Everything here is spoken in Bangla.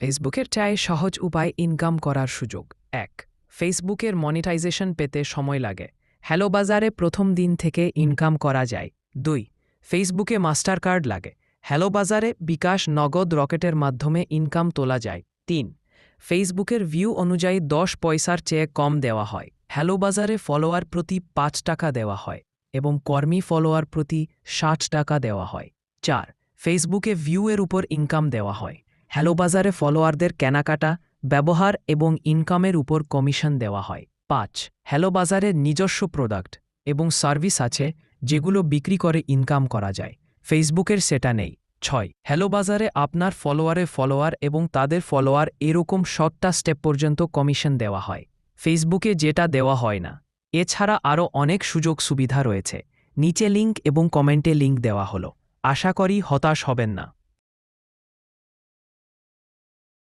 ফেসবুকের চাই সহজ উপায় ইনকাম করার সুযোগ। ১। ফেসবুকের মনিটাইজেশন পেতে সময় লাগে। হ্যালো বাজারে প্রথম দিন থেকে ইনকাম করা যায়। ২। ফেসবুকে মাস্টার কার্ড লাগে। হ্যালো বাজারে বিকাশ, নগদ, রকেটের মাধ্যমে ইনকাম তোলা যায়। ৩। ফেসবুকের ভিউ অনুযায়ী ১০ পয়সার চেয়ে কম দেওয়া হয়। হ্যালো বাজারে ফলোয়ার প্রতি ৫ টাকা দেওয়া হয় এবং কর্মী ফলোয়ার প্রতি ৬০ টাকা দেওয়া হয়। ৪। ফেসবুকে ভিউ এর উপর ইনকাম দেওয়া হয়। হ্যালো বাজারে ফলোয়ারদের কেনাকাটা, ব্যবহার এবং ইনকামের উপর কমিশন দেওয়া হয়। ৫। হ্যালো বাজারের নিজস্ব প্রোডাক্ট এবং সার্ভিস আছে যেগুলো বিক্রি করে ইনকাম করা যায়। ফেসবুকের সেটা নেই। ৬। হ্যালো বাজারে আপনার ফলোয়ার এবং তাদের ফলোয়ার এরকম ৭টা স্টেপ পর্যন্ত কমিশন দেওয়া হয়। ফেসবুকে যেটা দেওয়া হয় না। এছাড়া আরও অনেক সুযোগ সুবিধা রয়েছে। নিচে লিঙ্ক এবং কমেন্টে লিঙ্ক দেওয়া হলো। আশা করি হতাশ হবেন না।